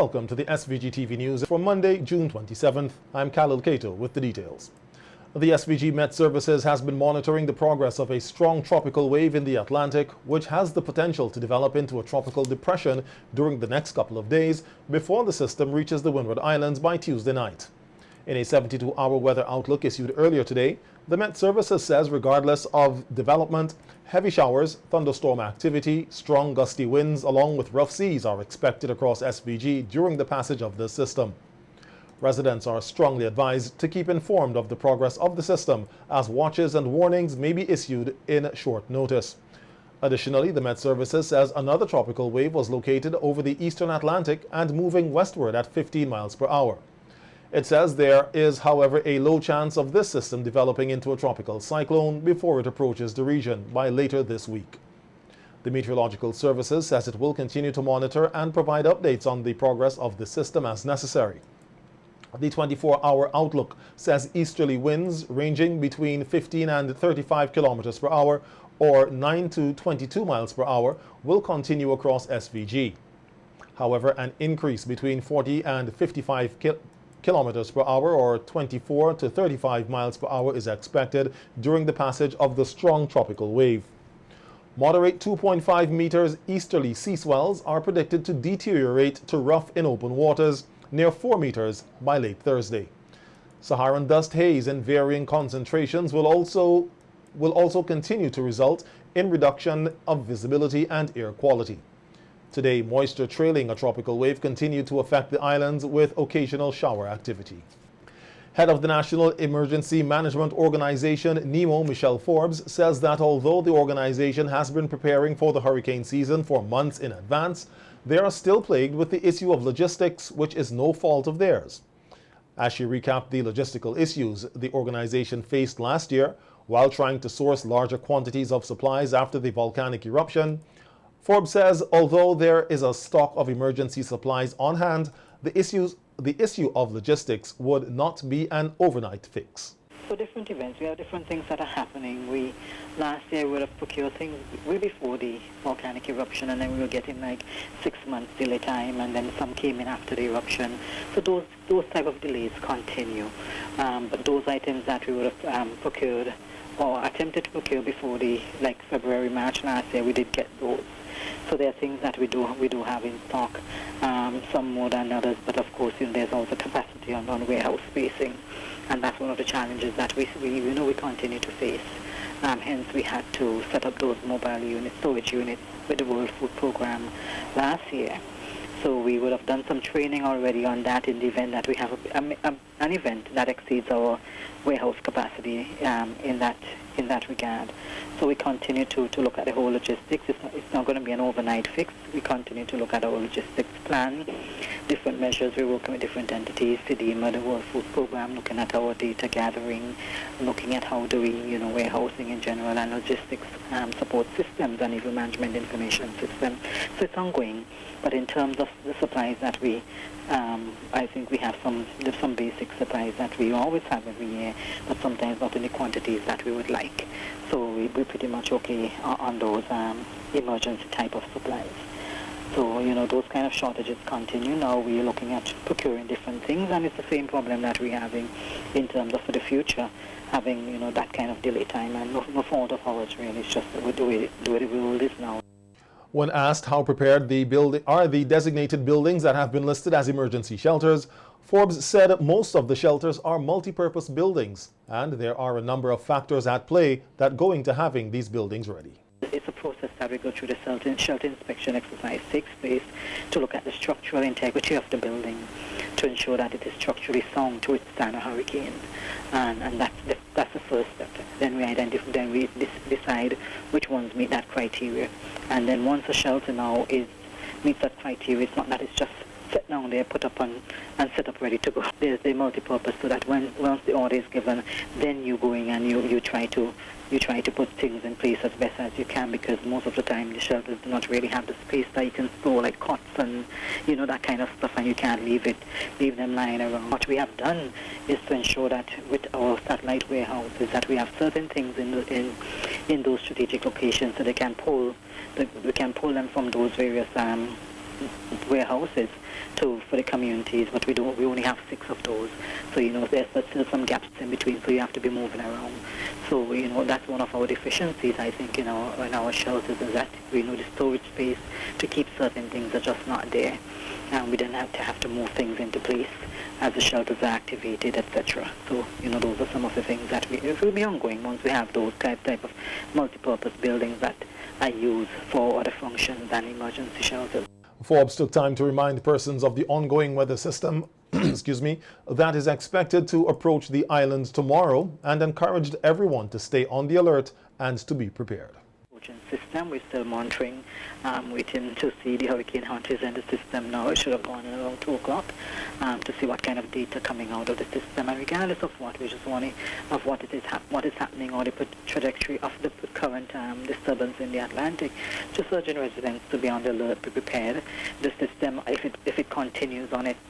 Welcome to the SVG-TV news for Monday, June 27th. I'm Calypso with the details. The SVG Met Services has been monitoring the progress of a strong tropical wave in the Atlantic, which has the potential to develop into a tropical depression during the next couple of days before the system reaches the Windward Islands by Tuesday night. In a 72-hour weather outlook issued earlier today, the Met Services says regardless of development, heavy showers, thunderstorm activity, strong gusty winds along with rough seas are expected across SVG during the passage of the system. Residents are strongly advised to keep informed of the progress of the system, as watches and warnings may be issued in short notice. Additionally, the Met Services says another tropical wave was located over the eastern Atlantic and moving westward at 15 miles per hour. It says there is, however, a low chance of this system developing into a tropical cyclone before it approaches the region by later this week. The Meteorological Services says it will continue to monitor and provide updates on the progress of the system as necessary. The 24-hour outlook says easterly winds ranging between 15 and 35 kilometers per hour or 9 to 22 miles per hour will continue across SVG. However, an increase between 40 and 55 kilometers per hour or 24 to 35 miles per hour is expected during the passage of the strong tropical wave. Moderate 2.5 meters easterly sea swells are predicted to deteriorate to rough in open waters near 4 meters by late Thursday. Saharan dust haze in varying concentrations will also continue to result in reduction of visibility and air quality. Today, moisture trailing a tropical wave continued to affect the islands with occasional shower activity. Head of the National Emergency Management Organization, NEMO, Michelle Forbes, says that although the organization has been preparing for the hurricane season for months in advance, they are still plagued with the issue of logistics, which is no fault of theirs. As she recapped the logistical issues the organization faced last year while trying to source larger quantities of supplies after the volcanic eruption, Forbes says although there is a stock of emergency supplies on hand, the issue of logistics would not be an overnight fix. For different events, we have different things that are happening. Last year we would have procured things way before the volcanic eruption, and then we were getting like 6 months delay time, and then some came in after the eruption. So those type of delays continue. But those items that we would have procured or attempted to procure before the February, March last year, we did get those. So there are things that we do have in stock, some more than others, but of course there's also capacity on warehouse spacing, and that's one of the challenges that we continue to face. Hence we had to set up those mobile units, storage units with the World Food Program last year. So we would have done some training already on that in the event that we have an event that exceeds our warehouse capacity in that regard. So we continue to look at the whole logistics. It's not going to be an overnight fix. We continue to look at our logistics plan, different measures. We're working with different entities, CDMA, the World Food Program, looking at our data gathering, looking at how do we, warehousing in general and logistics support systems and even management information system. So it's ongoing. But in terms of the supplies that we, I think we have some basic supplies that we always have every year, but sometimes not in the quantities that we would like. So we're pretty much okay on those emergency type of supplies. So, those kind of shortages continue. Now we're looking at procuring different things, and it's the same problem that we're having in terms of for the future, having, that kind of delay time, and no fault of ours really. It's just the way the world is now. When asked how prepared the designated buildings that have been listed as emergency shelters, Forbes said most of the shelters are multi-purpose buildings, and there are a number of factors at play that go into having these buildings ready. It's a process that we go through. The shelter inspection exercise takes place to look at the structural integrity of the building, to ensure that it is structurally sound to withstand a hurricane, and that's the first step. Then we decide which ones meet that criteria, and then once a shelter now meets that criteria, it's not that it's just set down there, put up and set up ready to go. There's the multi-purpose, so that once the order is given, then you go in and you try to put things in place as best as you can, because most of the time the shelters do not really have the space that you can store like cots and that kind of stuff, and you can't leave them lying around. What we have done is to ensure that with our satellite warehouses that we have certain things in those strategic locations, so we can pull them from those various warehouses for the communities, but we only have 6 of those. So there's still some gaps in between, so you have to be moving around. So that's one of our deficiencies, I think, in our shelters, is that the storage space to keep certain things are just not there, and we then have to move things into place as the shelters are activated, etc. So those are some of the things that it will be ongoing once we have those type of multi-purpose buildings that are used for other functions than emergency shelters. Forbes took time to remind persons of the ongoing weather system that is expected to approach the islands tomorrow, and encouraged everyone to stay on the alert and to be prepared. System, we're still monitoring, waiting to see the hurricane hunters in the system now. It should have gone in around 2 o'clock to see what kind of data coming out of the system, and regardless of what, we just want of what is happening, or the trajectory of the current disturbance in the Atlantic, just urging residents to be on the alert, be prepared. The system, if it continues on its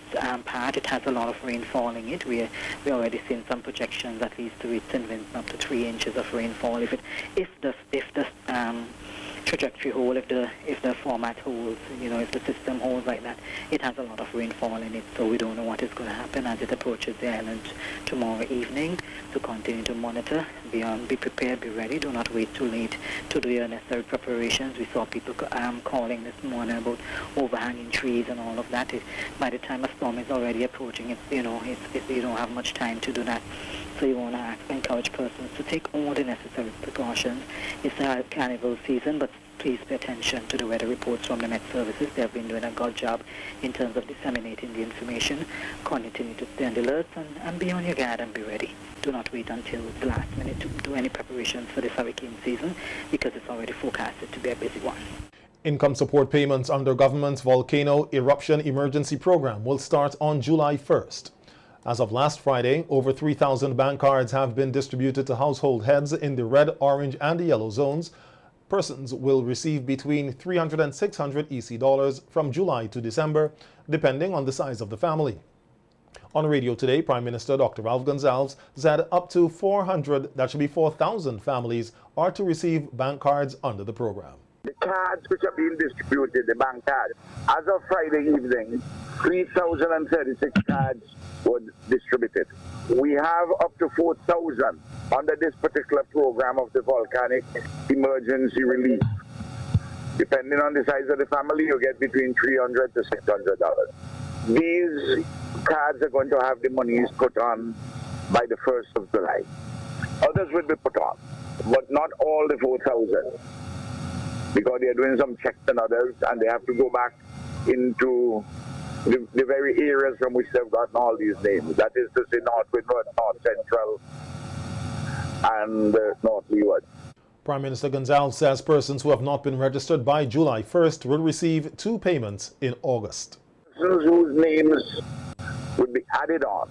path, it has a lot of rainfall in it. We already seen some projections that leads to St. Vincent up to 3 inches of rainfall. If the trajectory hold, if the format holds, if the system holds like that, it has a lot of rainfall in it, so we don't know what is going to happen as it approaches the island tomorrow evening. So continue to monitor, be prepared, be ready. Do not wait too late to do your necessary preparations. We saw people calling this morning about overhanging trees and all of that. By the time a storm is already approaching, you don't have much time to do that. So you want to encourage persons to take all the necessary precautions. It's the Carnival season, but please pay attention to the weather reports from the Met Services. They have been doing a good job in terms of disseminating the information. Continue to stay on the alert and be on your guard and be ready. Do not wait until the last minute to do any preparations for this hurricane season, because it's already forecasted to be a busy one. Income support payments under government's volcano eruption emergency program will start on July 1st. As of last Friday, over 3,000 bank cards have been distributed to household heads in the red, orange, and the yellow zones. Persons will receive between $300 and $600 EC dollars from July to December, depending on the size of the family. On radio today, Prime Minister Dr. Ralph Gonsalves said up to 4,000 families are to receive bank cards under the program. The cards which are being distributed, the bank cards, as of Friday evening, 3,036 cards were distributed. We have up to 4,000 under this particular program of the volcanic emergency relief. Depending on the size of the family, you get between $300 to $600. These cards are going to have the monies put on by the 1st of July. Others will be put on, but not all the 4,000, because they're doing some checks and others, and they have to go back into the very areas from which they've gotten all these names. That is to say, North Windward, North Central, and North Leeward. Prime Minister Gonsalves says persons who have not been registered by July 1st will receive 2 payments in August. Persons whose names would be added on,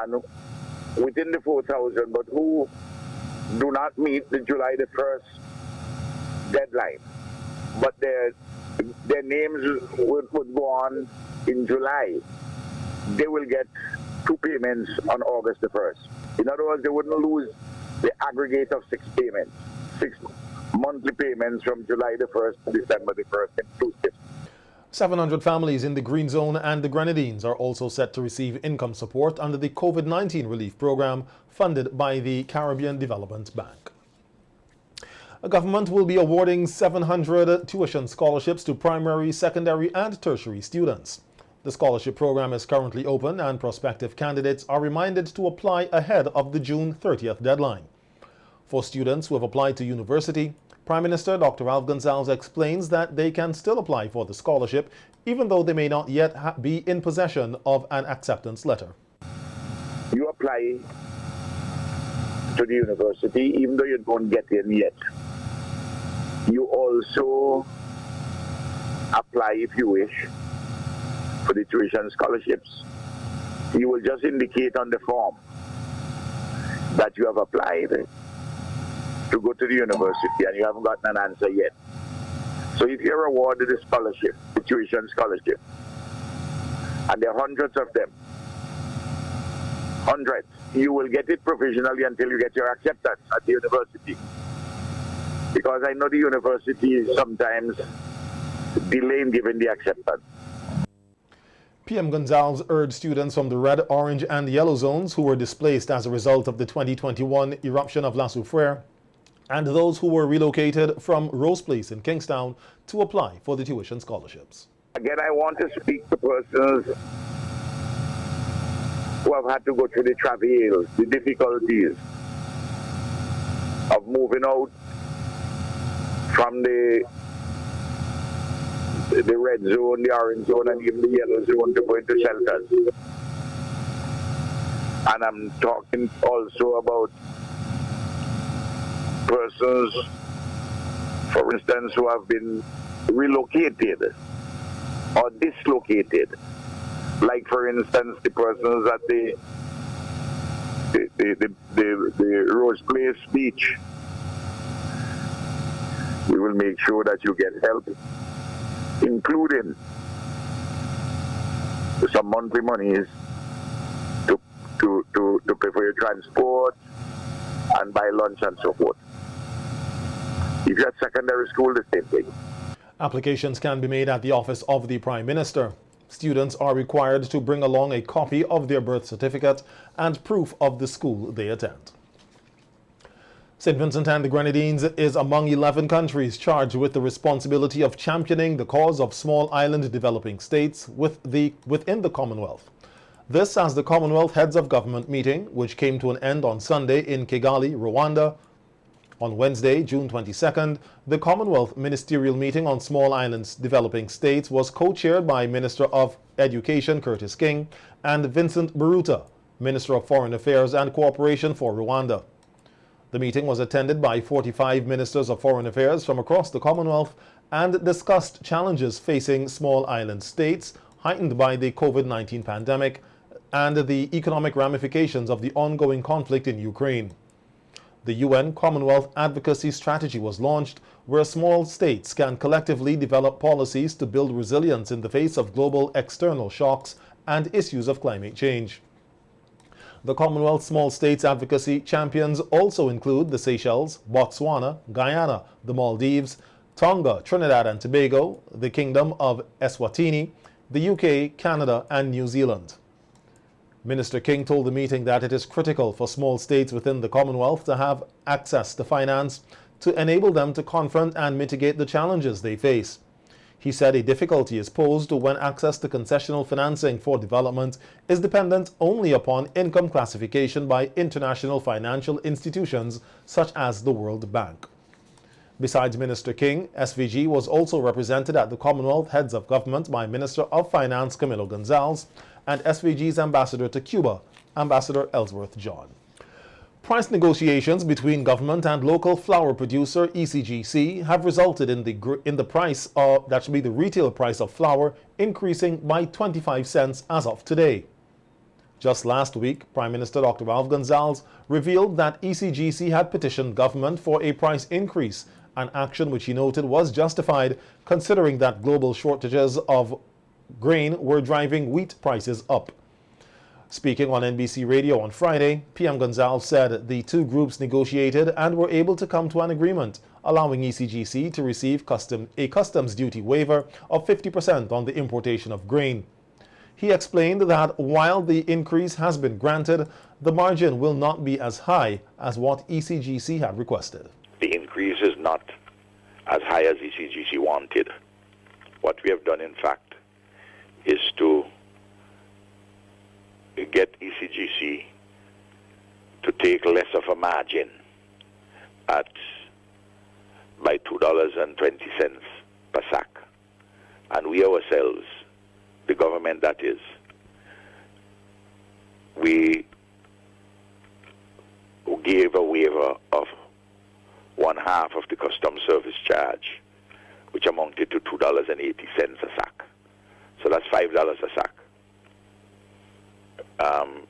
and within the 4,000, but who do not meet the July the 1st deadline, but their names would go on in July, they will get 2 payments on August the 1st. In other words, they wouldn't lose the aggregate of 6 payments, 6 monthly payments from July the 1st to December the 1st inclusive. 700 families in the Green Zone and the Grenadines are also set to receive income support under the COVID-19 relief program funded by the Caribbean Development Bank. The government will be awarding 700 tuition scholarships to primary, secondary, and tertiary students. The scholarship program is currently open, and prospective candidates are reminded to apply ahead of the June 30th deadline. For students who have applied to university, Prime Minister Dr. Ralph Gonsalves explains that they can still apply for the scholarship, even though they may not yet be in possession of an acceptance letter. You apply to the university, even though you don't get in yet. You also apply, if you wish, for the tuition scholarships. You will just indicate on the form that you have applied to go to the university and you haven't gotten an answer yet. So if you're awarded a scholarship, a tuition scholarship, and there are hundreds of them, you will get it provisionally until you get your acceptance at the university. Because I know the universities sometimes delay in giving the acceptance. PM Gonzalez urged students from the red, orange and yellow zones who were displaced as a result of the 2021 eruption of La Soufrière and those who were relocated from Rose Place in Kingstown to apply for the tuition scholarships. Again, I want to speak to persons who have had to go through the travails, the difficulties of moving out from the red zone, the orange zone, and even the yellow zone to go into shelters. And I'm talking also about persons, for instance, who have been relocated or dislocated. Like, for instance, the persons at the Rose Place Beach. We will make sure that you get help, including some monthly monies to pay for your transport and buy lunch and so forth. If you're at secondary school, the same thing. Applications can be made at the office of the Prime Minister. Students are required to bring along a copy of their birth certificate and proof of the school they attend. St. Vincent and the Grenadines is among 11 countries charged with the responsibility of championing the cause of small island developing states within the Commonwealth. This as the Commonwealth Heads of Government meeting, which came to an end on Sunday in Kigali, Rwanda. On Wednesday, June 22nd, the Commonwealth Ministerial Meeting on Small Islands Developing States was co-chaired by Minister of Education Curtis King and Vincent Biruta, Minister of Foreign Affairs and Cooperation for Rwanda. The meeting was attended by 45 ministers of foreign affairs from across the Commonwealth and discussed challenges facing small island states, heightened by the COVID-19 pandemic and the economic ramifications of the ongoing conflict in Ukraine. The UN Commonwealth Advocacy Strategy was launched, where small states can collectively develop policies to build resilience in the face of global external shocks and issues of climate change. The Commonwealth Small States Advocacy champions also include the Seychelles, Botswana, Guyana, the Maldives, Tonga, Trinidad and Tobago, the Kingdom of Eswatini, the UK, Canada and New Zealand. Minister King told the meeting that it is critical for small states within the Commonwealth to have access to finance to enable them to confront and mitigate the challenges they face. He said a difficulty is posed when access to concessional financing for development is dependent only upon income classification by international financial institutions such as the World Bank. Besides Minister King, SVG was also represented at the Commonwealth Heads of Government by Minister of Finance Camilo Gonzalez and SVG's Ambassador to Cuba, Ambassador Ellsworth John. Price negotiations between government and local flour producer ECGC have resulted in the price of, that should be the retail price of flour, increasing by 25 cents as of today. Just last week, Prime Minister Dr. Ralph Gonzalez revealed that ECGC had petitioned government for a price increase, an action which he noted was justified considering that global shortages of grain were driving wheat prices up. Speaking on NBC Radio on Friday, PM Gonzalez said the two groups negotiated and were able to come to an agreement, allowing ECGC to receive a customs duty waiver of 50% on the importation of grain. He explained that while the increase has been granted, the margin will not be as high as what ECGC had requested. The increase is not as high as ECGC wanted. What we have done, in fact, is to get ECGC to take less of a margin by $2.20 per sack. And we ourselves, the government that is, we gave a waiver of 1/2 of the customs service charge, which amounted to $2.80 a sack. So that's $5 a sack.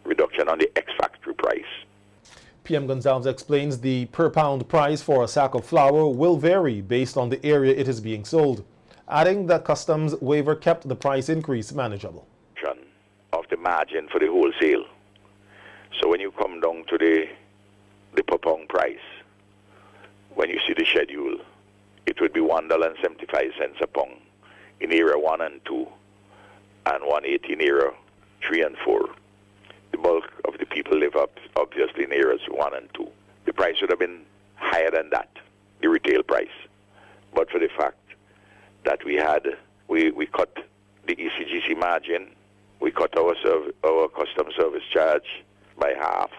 Reduction on the ex-factory price. PM Gonzalez explains the per-pound price for a sack of flour will vary based on the area it is being sold, adding that customs waiver kept the price increase manageable. Of the margin for the wholesale. So when you come down to the per pound price, when you see the schedule, it would be $1.75 a pound in Era 1 and 2 and 180 in Era 3 and 4. The bulk of the people live up, obviously, in Eras 1 and 2. The price would have been higher than that, the retail price. But for the fact that we cut the ECGC margin, we cut our custom service charge by half,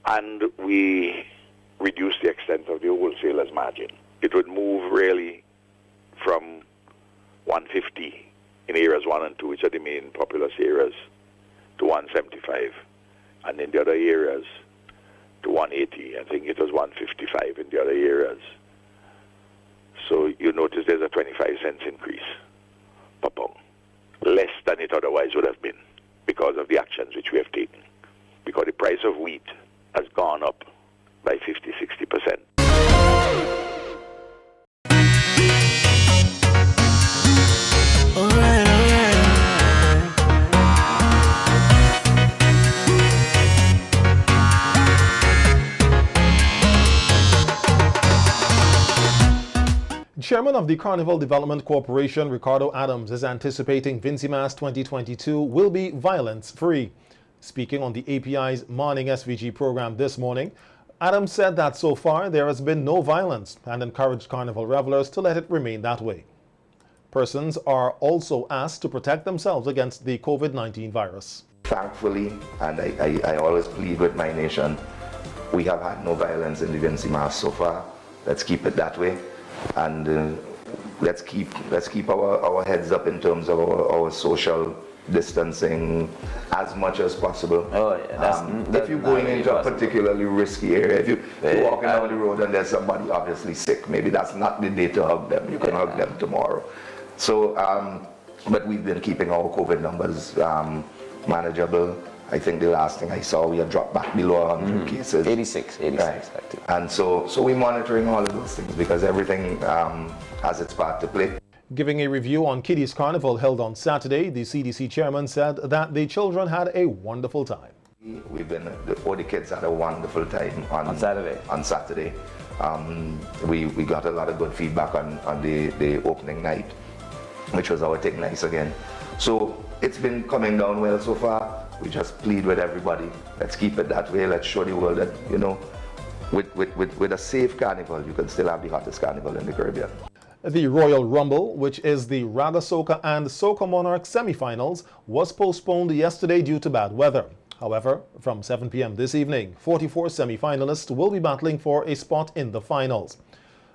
and we reduced the extent of the wholesaler's margin. It would move really from 150 in Eras 1 and 2, which are the main populous areas, to 175. And in the other areas, to 180. I think it was 155 in the other areas. So you notice there's a 25 cents increase per pound, less than it otherwise would have been because of the actions which we have taken. Because the price of wheat has gone up by 50-60%. Chairman of the Carnival Development Corporation, Ricardo Adams, is anticipating Vincimas 2022 will be violence-free. Speaking on the API's Morning SVG program this morning, Adams said that so far there has been no violence and encouraged Carnival revelers to let it remain that way. Persons are also asked to protect themselves against the COVID-19 virus. Thankfully, and I always plead with my nation, we have had no violence in the Vincimas so far. Let's keep it that way. And let's keep our heads up in terms of our social distancing as much as possible. Oh, yeah, if you're going into a particularly risky area, if you're walking down the road and there's somebody obviously sick, maybe that's not the day to hug them. You can hug them tomorrow. So, but we've been keeping our COVID numbers manageable. I think the last thing I saw, we had dropped back below 100 cases. 86 right. Active. And so we're monitoring all of those things because everything has its part to play. Giving a review on Kiddies Carnival held on Saturday, the CDC chairman said that the children had a wonderful time. All the kids had a wonderful time on Saturday. We got a lot of good feedback on the opening night, which was our Take Nice again. So it's been coming down well so far. We just plead with everybody. Let's keep it that way. Let's show the world that, you know, with a safe carnival, you can still have the hottest carnival in the Caribbean. The Royal Rumble, which is the Raga Soca and Soca Monarch semi-finals, was postponed yesterday due to bad weather. However, from 7 p.m. this evening, 44 semi-finalists will be battling for a spot in the finals.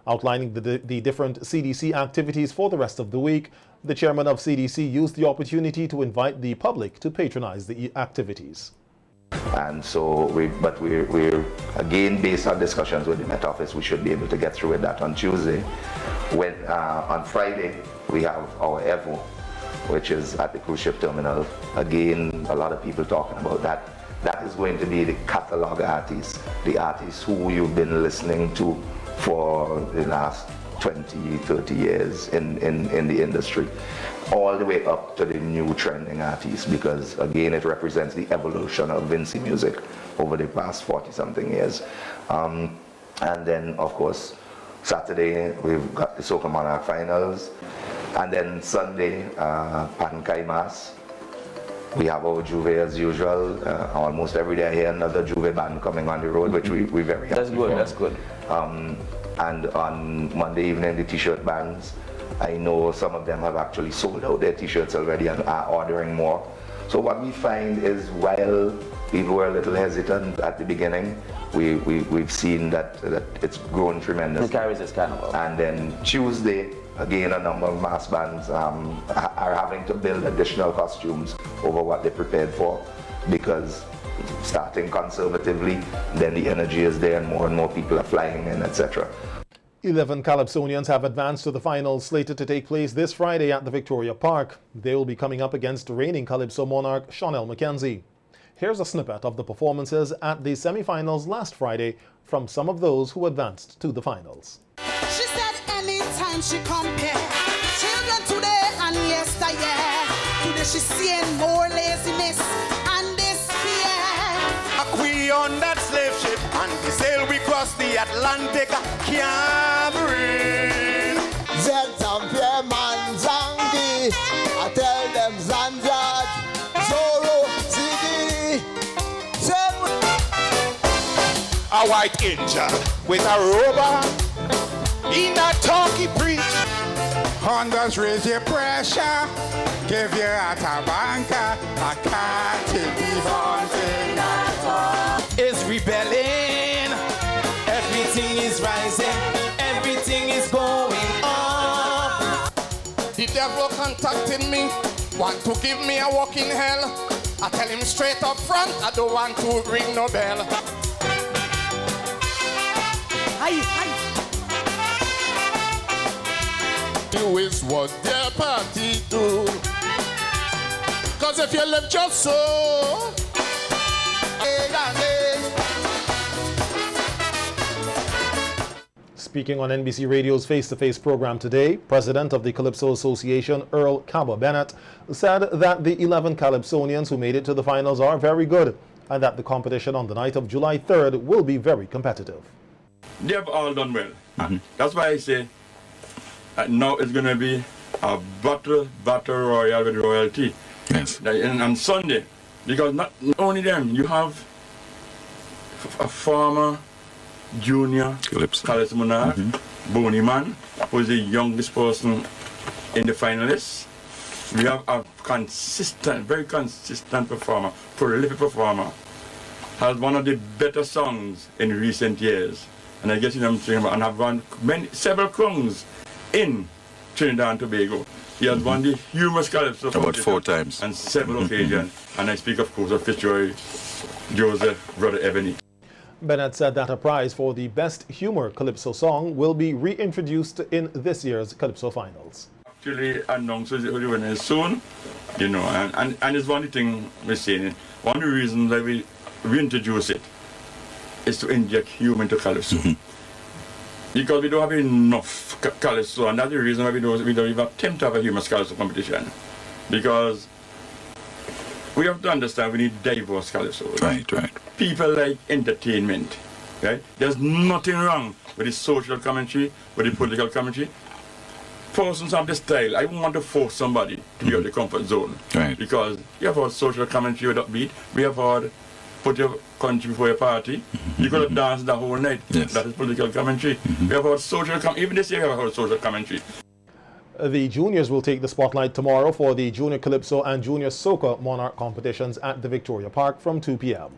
Outlining the different CDC activities for the rest of the week, the chairman of CDC used the opportunity to invite the public to patronize the activities. And so, we're again, based on discussions with the Met Office, we should be able to get through with that on Tuesday. When on Friday, we have our Evo, which is at the cruise ship terminal. Again, a lot of people talking about that. That is going to be the catalog artists, the artists who you've been listening to for the last 20, 30 years in the industry, all the way up to the new trending artists, because again, it represents the evolution of Vincy music over the past 40-something years. And then, of course, Saturday, we've got the Soca Monarch Finals, and then Sunday, Pan Kai Mas. We have our Juve as usual. Almost every day I hear another Juve band coming on the road, which we're very happy for. That's good. And on Monday evening, the t-shirt bands, I know some of them have actually sold out their t-shirts already and are ordering more. So what we find is, while people were a little hesitant at the beginning, we've seen that it's grown tremendously. It carries its carnival. And then Tuesday, again, a number of mass bands are having to build additional costumes over what they prepared for, because starting conservatively, then the energy is there and more people are flying in, etc. 11 Calypsonians have advanced to the finals slated to take place this Friday at the Victoria Park. They will be coming up against reigning Calypso monarch Chanel Mackenzie. Here's a snippet of the performances at the semi-finals last Friday from some of those who advanced to the finals. She said anytime she compare children today and yesteryear, today she's seeing more laziness and despair. We on that slave ship and we sail we cross the Atlantic, can't breathe. Zeta Pierre Manzangi, a white angel with a robe. He not talk, he preach. Hondas raise your pressure, give you at a banker. I can't be vaunting. Is rebelling. Everything is rising. Everything is going up. The devil contacted me, want to give me a walk in hell. I tell him straight up front, I don't want to ring no bell. Do is what their party do. Cause if you live just so, Speaking on NBC Radio's face-to-face program today, President of the Calypso Association, Earl Cabba Bennett, said that the 11 Calypsonians who made it to the finals are very good and that the competition on the night of July 3rd will be very competitive. They have all done well. That's why I say now it's going to be a battle royal with royalty. Yes. And on Sunday, because not only them, you have a former junior Calypso monarch, Boney Man, who is the youngest person in the finalists. We have a consistent, very consistent performer, prolific performer, has one of the better songs in recent years. And I guess you know what I'm saying about, and have won several crowns in Trinidad and Tobago. He has won the humorous Calypso about 4 times on several occasions. And I speak of course of Fitzroy Joseph, Brother Ebony. Bennett said that a prize for the best humor Calypso song will be reintroduced in this year's Calypso Finals. Actually announces who the winner is soon, you know, and it's one thing we're saying. One of the reasons that we reintroduce it is to inject humor into Calypso. Because we don't have enough Calypso, and that's the reason why we don't even attempt to have a humorous Calypso competition. Because we have to understand we need diverse Calypso. Right. People like entertainment, right? There's nothing wrong with the social commentary, with the political commentary. Persons have the style. I won't want to force somebody to be out of the comfort zone. Right. Because you have heard social commentary with upbeat. We have heard put your country before your party. You could have danced the whole night. Yes. That is political commentary. We have heard social commentary. Even this year we have heard social commentary. The juniors will take the spotlight tomorrow for the Junior Calypso and Junior Soca Monarch competitions at the Victoria Park from 2 p.m.